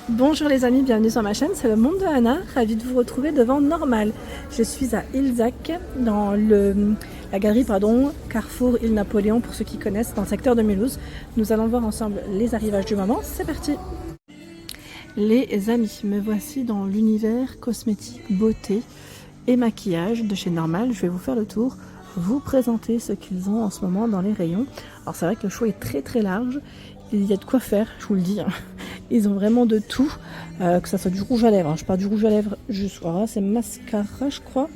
Bonjour les amis, bienvenue sur ma chaîne, c'est le monde de Anna, ravie de vous retrouver devant Normal. Je suis à Ilzac, dans la galerie Carrefour Île Napoléon pour ceux qui connaissent, dans le secteur de Mulhouse. Nous allons voir ensemble les arrivages du moment, c'est parti. Les amis, me voici dans l'univers cosmétique, beauté et maquillage de chez Normal. Je vais vous faire le tour, vous présenter ce qu'ils ont en ce moment dans les rayons. Alors c'est vrai que le choix est très large, il y a de quoi faire, je vous le dis. Ils ont vraiment de tout, que ça soit du rouge à lèvres. Je parle du rouge à lèvres jusqu'à c'est mascara, je crois.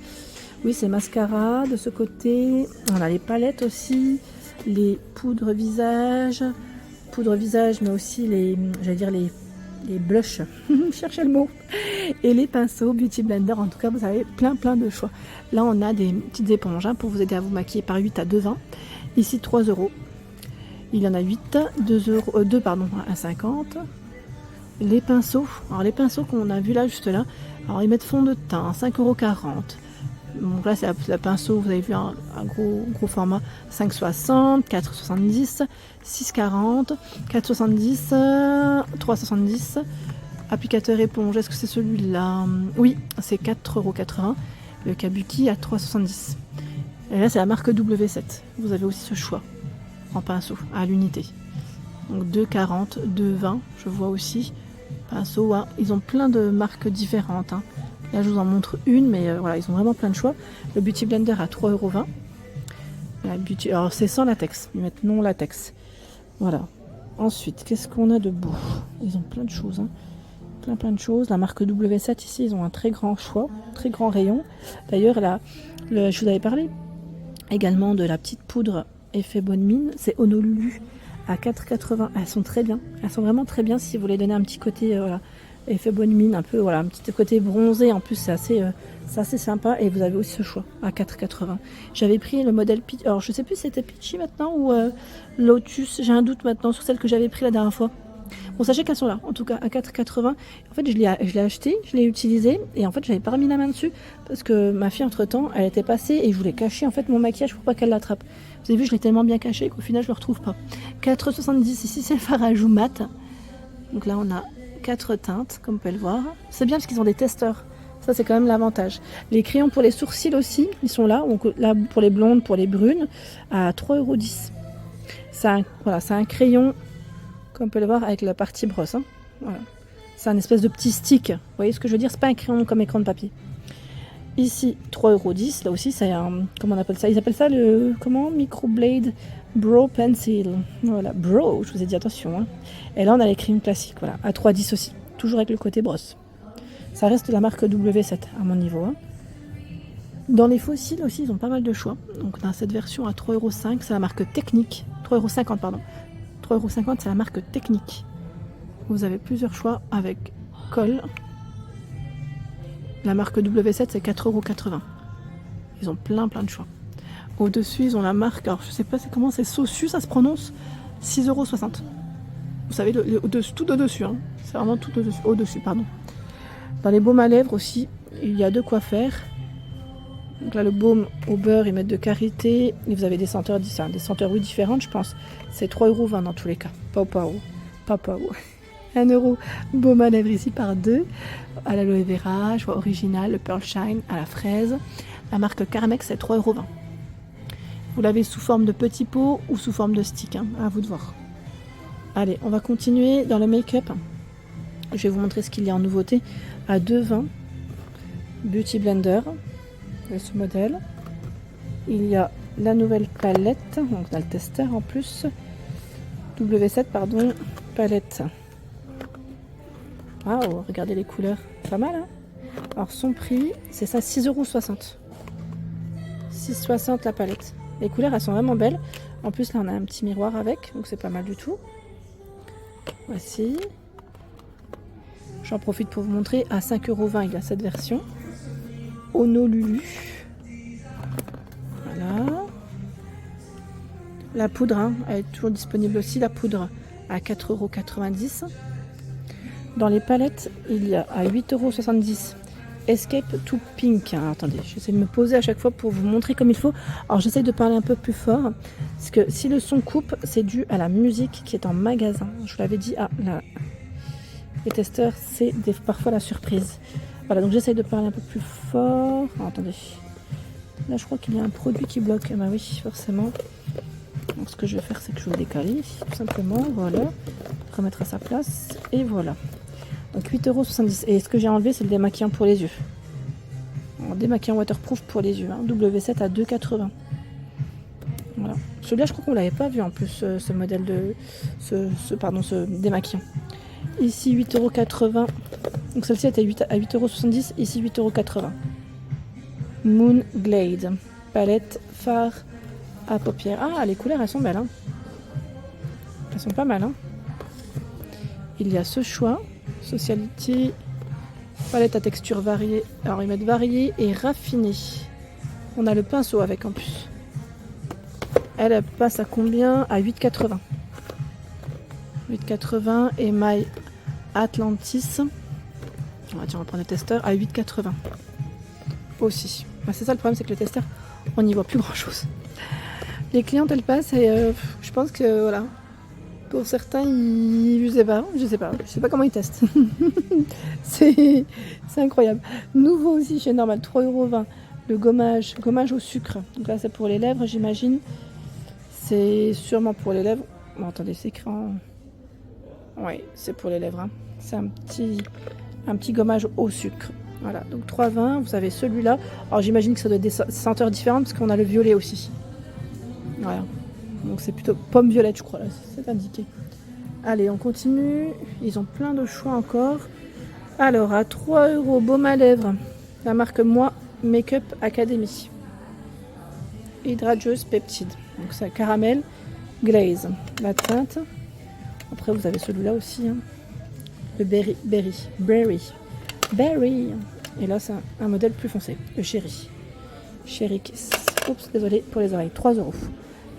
Oui, c'est mascara de ce côté. On a les palettes aussi, les poudres visage, mais aussi les blushs. Cherchez le mot. Et les pinceaux Beauty Blender. En tout cas, vous avez plein de choix. Là, on a des petites éponges pour vous aider à vous maquiller par 8 à 2,20. Ici, 3 €. Il y en a 8, 2 à 50. Les pinceaux, alors les pinceaux qu'on a vu là, juste là, alors ils mettent fond de teint, 5,40 €. Donc là, c'est la pinceau, vous avez vu un gros format, 5,60, 4,70, 6,40, 4,70, 3,70. Applicateur éponge, est-ce que c'est celui-là? Oui, c'est 4,80 €. Le Kabuki à 3,70. Et là, c'est la marque W7. Vous avez aussi ce choix en pinceau à l'unité. Donc 2,40, 2,20, je vois aussi. Pinceau, ils ont plein de marques différentes. Là, je vous en montre une, mais voilà, ils ont vraiment plein de choix. Le Beauty Blender à 3,20 €. Alors, c'est sans latex. Ils mettent non latex. Voilà. Ensuite, qu'est-ce qu'on a de beau? Ils ont plein de choses. Plein de choses. La marque W7, ici, ils ont un très grand choix, très grand rayon. D'ailleurs, là, je vous avais parlé également de la petite poudre effet bonne mine. C'est Honolulu à 4,80 €. Elles sont très bien. Elles sont vraiment très bien si vous voulez donner un petit côté effet bonne mine, un peu un petit côté bronzé. En plus, c'est assez sympa. Et vous avez aussi ce choix à 4,80 €. J'avais pris le modèle Peach. Alors, je sais plus si c'était Peachy maintenant ou Lotus. J'ai un doute maintenant sur celle que j'avais pris la dernière fois. Bon, sachez qu'elles sont là, en tout cas à 4,80 €. En fait, je l'ai acheté, je l'ai utilisé et en fait, j'avais pas remis la main dessus parce que ma fille, entre temps, elle était passée et je voulais cacher en fait mon maquillage pour pas qu'elle l'attrape. Vous avez vu, je l'ai tellement bien caché qu'au final, je le retrouve pas. 4,70 €. Ici, c'est le fard à joues mat. Donc là, on a 4 teintes, comme vous pouvez le voir. C'est bien parce qu'ils ont des testeurs. Ça, c'est quand même l'avantage. Les crayons pour les sourcils aussi, ils sont là. Donc là, pour les blondes, pour les brunes, à 3,10 €. C'est un crayon, comme vous pouvez le voir, avec la partie brosse. Voilà. C'est un espèce de petit stick. Vous voyez ce que je veux dire? C'est pas un crayon comme écran de papier. Ici, 3,10 €. Là aussi, c'est un... Comment on appelle ça? Ils appellent ça le... Comment? Microblade Brow Pencil. Voilà, Brow, je vous ai dit attention. Et là, on a les crayons classiques, voilà, à 3,10 € aussi. Toujours avec le côté brosse. Ça reste la marque W7 à mon niveau. Dans les fossiles aussi, ils ont pas mal de choix. Donc, on a cette version à 3,05 €. C'est la marque Technique. 3,50 €, pardon. 3,50 €, c'est la marque Technique. Vous avez plusieurs choix avec colle. La marque W7, c'est 4,80 €. Ils ont plein de choix. Au-dessus, ils ont la marque, alors je sais pas comment c'est, Sossu, ça se prononce, 6,60 €. Vous savez, tout au-dessus. C'est vraiment tout au-dessus, pardon. Dans les baumes à lèvres aussi, il y a de quoi faire. Donc là, le baume au beurre, ils mettent de karité. Et vous avez des senteurs différentes, je pense. C'est 3,20 € dans tous les cas. Pao. 1 €. Baume à lèvres ici par 2. À l'aloe vera, je vois original, le Pearl Shine, à la fraise. La marque Carmex, c'est 3,20 €. Vous l'avez sous forme de petit pot ou sous forme de stick, à vous de voir. Allez, on va continuer dans le make-up. Je vais vous montrer ce qu'il y a en nouveauté. À 2,20 €, Beauty Blender, de ce modèle. Il y a la nouvelle palette, donc on a le tester en plus. W7, pardon, palette. Waouh, regardez les couleurs, pas mal. Alors son prix, c'est ça, 6,60 €. 6,60 € la palette. Les couleurs, elles sont vraiment belles. En plus, là, on a un petit miroir avec, donc c'est pas mal du tout. Voici. J'en profite pour vous montrer. À 5,20 €, il y a cette version. Honolulu. Voilà. La poudre, elle est toujours disponible aussi. La poudre à 4,90 €. Dans les palettes, il y a à 8,70 € Escape to Pink. Alors, attendez, j'essaie de me poser à chaque fois pour vous montrer comme il faut. Alors j'essaie de parler un peu plus fort, parce que si le son coupe, c'est dû à la musique qui est en magasin. Je vous l'avais dit, Les testeurs, c'est parfois la surprise. Voilà, donc j'essaye de parler un peu plus fort. Ah, attendez. Là, je crois qu'il y a un produit qui bloque. Ah bah oui, forcément. Donc, ce que je vais faire, c'est que je vais le décaler, tout simplement. Voilà. Remettre à sa place. Et voilà. Donc 8,70 €. Et ce que j'ai enlevé, c'est le démaquillant pour les yeux. Alors, démaquillant waterproof pour les yeux. Hein. W7 à 2,80 €. Voilà. Celui-là, je crois qu'on ne l'avait pas vu en plus, ce modèle de. Ce démaquillant. Ici, 8,80 €. Donc celle-ci était à 8,70 €. Ici, 8,80 €. Moon Glade. Palette fard à paupières. Ah, les couleurs, elles sont belles. Hein. Elles sont pas mal. Hein. Il y a ce choix. Sociality. Palette à texture variée. Alors, ils mettent variée et raffinée. On a le pinceau avec en plus. Elle passe à combien? À 8,80 €. 8,80 € et My Atlantis. On va prendre le testeur à 8,80 € aussi. Ben, c'est ça le problème, c'est que le testeur, on n'y voit plus grand chose. Les clientes, elles passent et je pense que voilà. Pour certains, je sais pas comment ils testent. c'est incroyable. Nouveau aussi chez Normal, 3,20 €. Le gommage au sucre. Donc là, c'est pour les lèvres, j'imagine. C'est sûrement pour les lèvres. Bon, attendez, c'est écrit en. Oui, c'est pour les lèvres. Hein. C'est un petit gommage au sucre. Voilà, donc 3,20 €. Vous avez celui-là. Alors j'imagine que ça doit être des senteurs différentes parce qu'on a le violet aussi. Voilà. Donc c'est plutôt pomme violette, je crois, là, c'est indiqué. Allez, on continue. Ils ont plein de choix encore. Alors, à 3 €, baume à lèvres. La marque Moi Makeup Academy. Hydrateuse peptide. Donc c'est caramel glaze. La teinte. Après, vous avez celui-là aussi. Hein. Le berry. Et là, c'est un modèle plus foncé. Le Cherry Kiss. Oups, désolé pour les oreilles. 3 €.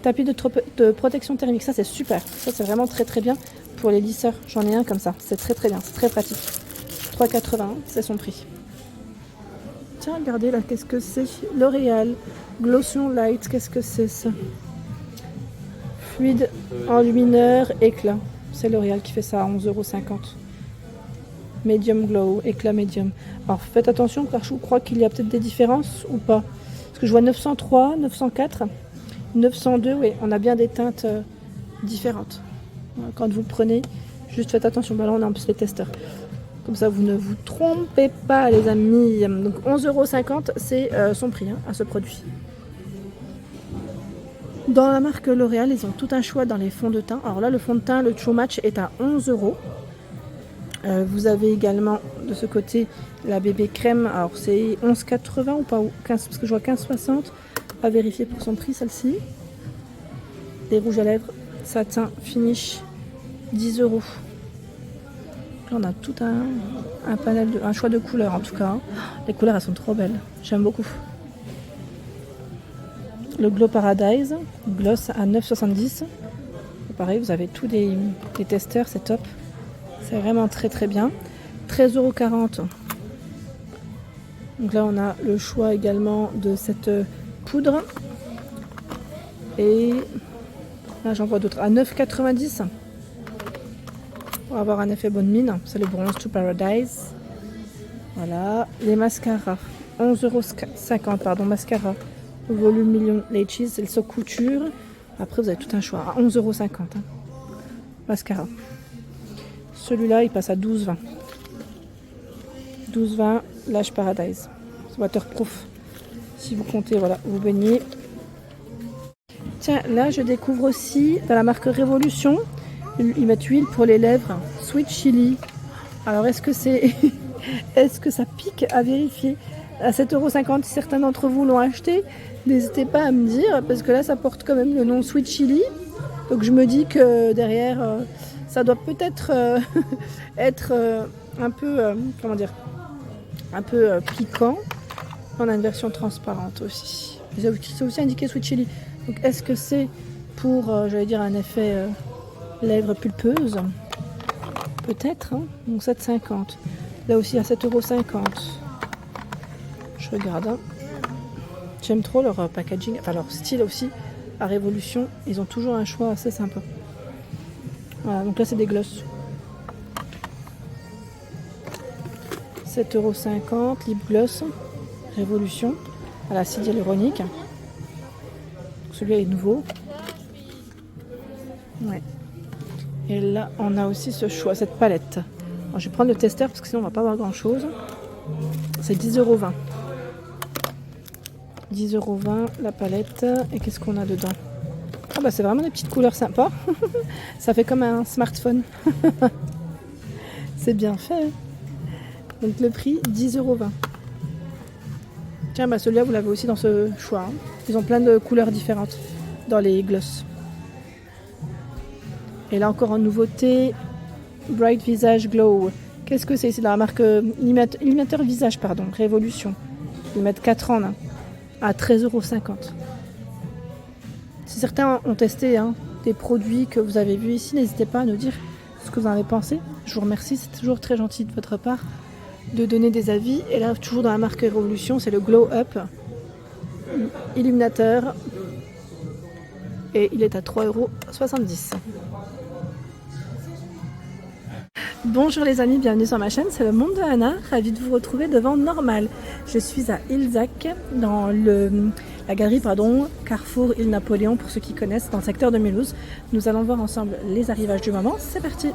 Tapis de protection thermique, ça c'est super. Ça c'est vraiment très très bien pour les lisseurs. J'en ai un comme ça, c'est très très bien, c'est très pratique. 3,80 €, c'est son prix. Tiens, regardez là, qu'est-ce que c'est? L'Oréal Glossing Light, qu'est-ce que c'est ça? Fluide enlumineur éclat. C'est L'Oréal qui fait ça à 11,50 €. Medium glow, éclat médium. Alors faites attention car je crois qu'il y a peut-être des différences ou pas. Parce que je vois 903, 904. 902, oui, on a bien des teintes différentes. Quand vous prenez, juste faites attention. Bah là, on a en plus les testeurs. Comme ça, vous ne vous trompez pas, les amis. Donc 11,50 €, c'est son prix hein, à ce produit. Dans la marque L'Oréal, ils ont tout un choix dans les fonds de teint. Alors là, le fond de teint, le True Match est à 11 €. Vous avez également de ce côté la bébé crème. Alors c'est 11,80 € ou pas 15, parce que je vois 15,60 €. À vérifier pour son prix, celle-ci. Les rouges à lèvres, satin, finish, 10 €. Là, on a tout un panel, un choix de couleurs en tout cas. Les couleurs, elles sont trop belles. J'aime beaucoup. Le Glow Paradise, gloss à 9,70 €. Pareil, vous avez tous les testeurs, c'est top. C'est vraiment très très bien. 13,40 €. Donc là, on a le choix également de cette poudre. Et là, j'en vois d'autres à 9,90 €. Pour avoir un effet bonne mine, c'est le Bronze to Paradise. Voilà. Les mascaras, 11,50 €, pardon, mascara. Volume Million Laces, c'est le Sock Couture. Après, vous avez tout un choix à 11,50 €. Hein. Mascara. Celui-là, il passe à 12,20 €. 12,20 €, Lash Paradise. C'est waterproof. Si vous comptez, voilà, vous baignez. Tiens, là, je découvre aussi, dans la marque Révolution, ils mettent huile pour les lèvres. Sweet Chili. Alors, est-ce que c'est... est-ce que ça pique à vérifier? À 7,50 €, si certains d'entre vous l'ont acheté, n'hésitez pas à me dire, parce que là, ça porte quand même le nom Sweet Chili. Donc, je me dis que derrière, ça doit peut-être être un peu, comment dire, un peu piquant. On a une version transparente aussi. C'est aussi indiqué Sweet Chili. Donc, est-ce que c'est pour, j'allais dire, un effet lèvres pulpeuses? Peut-être, hein. Donc 7,50 €. Là aussi à 7,50 €. Je regarde. Hein. J'aime trop leur packaging, enfin leur style aussi. À Révolution, ils ont toujours un choix assez sympa. Voilà, donc là c'est des glosses. 7,50 €, lip gloss, Révolution, à l'acide hyaluronique. Celui-là est nouveau. Ouais. Et là, on a aussi ce choix, cette palette. Alors, je vais prendre le testeur parce que sinon on va pas avoir grand chose. C'est 10,20 €. 10,20 € la palette. Et qu'est-ce qu'on a dedans? Ah bah c'est vraiment des petites couleurs sympas. Ça fait comme un smartphone. C'est bien fait. Hein. Donc le prix 10,20 €. Tiens, bah celui-là vous l'avez aussi dans ce choix. Hein. Ils ont plein de couleurs différentes dans les gloss. Et là encore en nouveauté, Bright Visage Glow. Qu'est-ce que c'est? C'est dans la marque Illuminateur Visage, pardon, Révolution. Ils mettent 4 en 1 à 13,50 €. Si certains ont testé des produits que vous avez vus ici, n'hésitez pas à nous dire ce que vous en avez pensé. Je vous remercie, c'est toujours très gentil de votre part de donner des avis. Et là, toujours dans la marque Révolution, c'est le Glow Up Illuminateur. Et il est à 3,70 €. Bonjour les amis, bienvenue sur ma chaîne, c'est le monde de Anna, ravie de vous retrouver devant Normal. Je suis à Ilzac, dans la galerie Carrefour Île Napoléon, pour ceux qui connaissent, dans le secteur de Mulhouse. Nous allons voir ensemble les arrivages du moment, c'est parti!